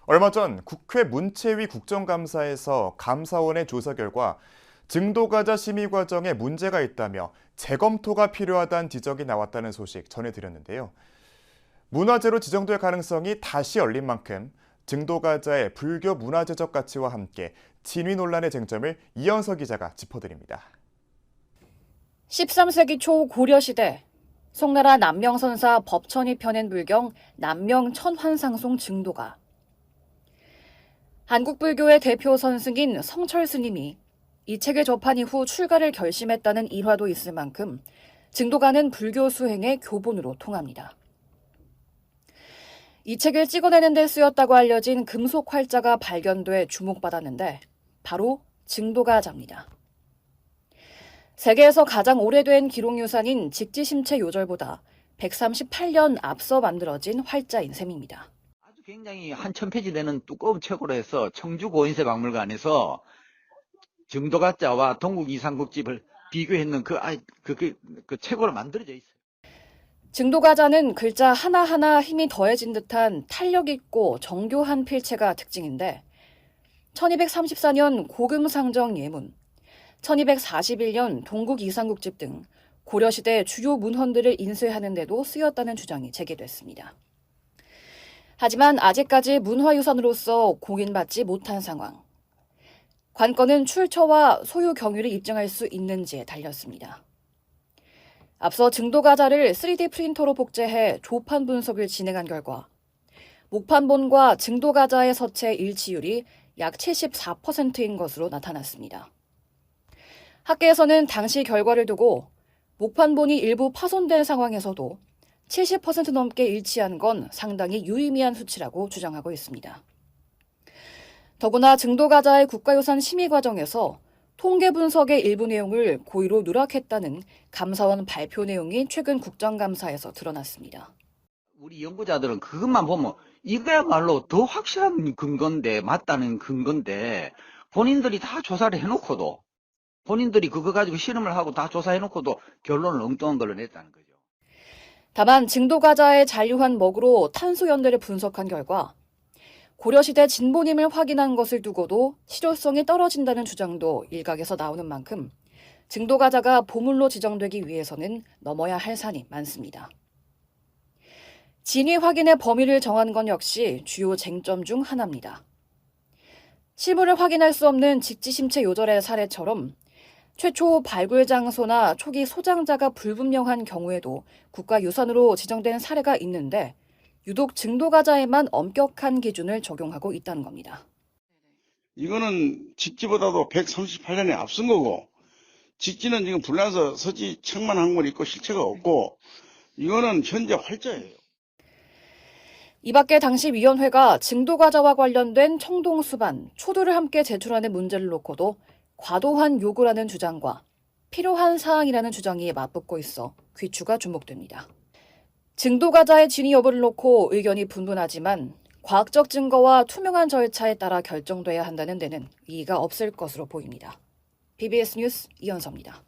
얼마 전 국회 문체위 국정감사에서 감사원의 조사 결과 증도과자 심의 과정에 문제가 있다며 재검토가 필요하다는 지적이 나왔다는 소식 전해드렸는데요. 문화재로 지정될 가능성이 다시 열린 만큼 증도과자의 불교 문화재적 가치와 함께 진위 논란의 쟁점을 이현석 기자가 짚어드립니다. 13세기 초 고려시대 송나라 남명선사 법천이 펴낸 불경 남명천환상송 증도가 한국불교의 대표 선승인 성철 스님이 이 책을 접한 이후 출가를 결심했다는 일화도 있을 만큼 증도가는 불교 수행의 교본으로 통합니다. 이 책을 찍어내는 데 쓰였다고 알려진 금속 활자가 발견돼 주목받았는데 바로 증도가자입니다. 세계에서 가장 오래된 기록유산인 직지심체 요절보다 138년 앞서 만들어진 활자인 셈입니다. 아주 굉장히 한 1000페이지 되는 두꺼운 책으로 해서 청주 고인세 박물관에서 증도가자와 동국 이상국집을 비교했는 그 책으로 만들어져 있어요. 증도가자는 글자 하나하나 힘이 더해진 듯한 탄력 있고 정교한 필체가 특징인데 1234년 고금상정 예문, 1241년 동국 이상국집 등 고려시대 주요 문헌들을 인쇄하는 데도 쓰였다는 주장이 제기됐습니다. 하지만 아직까지 문화유산으로서 공인받지 못한 상황. 관건은 출처와 소유 경위를 입증할 수 있는지에 달렸습니다. 앞서 증도가자를 3D 프린터로 복제해 조판 분석을 진행한 결과 목판본과 증도가자의 서체 일치율이 약 74%인 것으로 나타났습니다. 학계에서는 당시 결과를 두고 목판본이 일부 파손된 상황에서도 70% 넘게 일치한 건 상당히 유의미한 수치라고 주장하고 있습니다. 더구나 증도가자의 국가유산 심의 과정에서 통계 분석의 일부 내용을 고의로 누락했다는 감사원 발표 내용이 최근 국정감사에서 드러났습니다. 우리 연구자들은 그것만 보면 이거야말로 더 확실한 근거인데, 맞다는 근거인데 본인들이 다 조사를 해놓고도 본인들이 그거 가지고 실험을 하고 다 조사해놓고도 결론을 엉뚱한 걸로 냈다는 거죠. 다만 증도가자의 잔류한 먹으로 탄소 연대를 분석한 결과 고려시대 진본임을 확인한 것을 두고도 실효성이 떨어진다는 주장도 일각에서 나오는 만큼 증도가자가 보물로 지정되기 위해서는 넘어야 할 산이 많습니다. 진위 확인의 범위를 정한 건 역시 주요 쟁점 중 하나입니다. 실물을 확인할 수 없는 직지심체 요절의 사례처럼 최초 발굴 장소나 초기 소장자가 불분명한 경우에도 국가유산으로 지정된 사례가 있는데 유독 증도가자에만 엄격한 기준을 적용하고 있다는 겁니다. 이거는 직지보다도 138년에 앞선 거고, 직지는 지금 불나서 서지 책만 한 권 있고 실체가 없고, 이거는 현재 활자예요. 이 밖에 당시 위원회가 증도가자와 관련된 청동수반, 초도를 함께 제출하는 문제를 놓고도 과도한 요구라는 주장과 필요한 사항이라는 주장이 맞붙고 있어 귀추가 주목됩니다. 증도가자의 진위 여부를 놓고 의견이 분분하지만 과학적 증거와 투명한 절차에 따라 결정돼야 한다는 데는 이의가 없을 것으로 보입니다. BBS 뉴스 이현서입니다.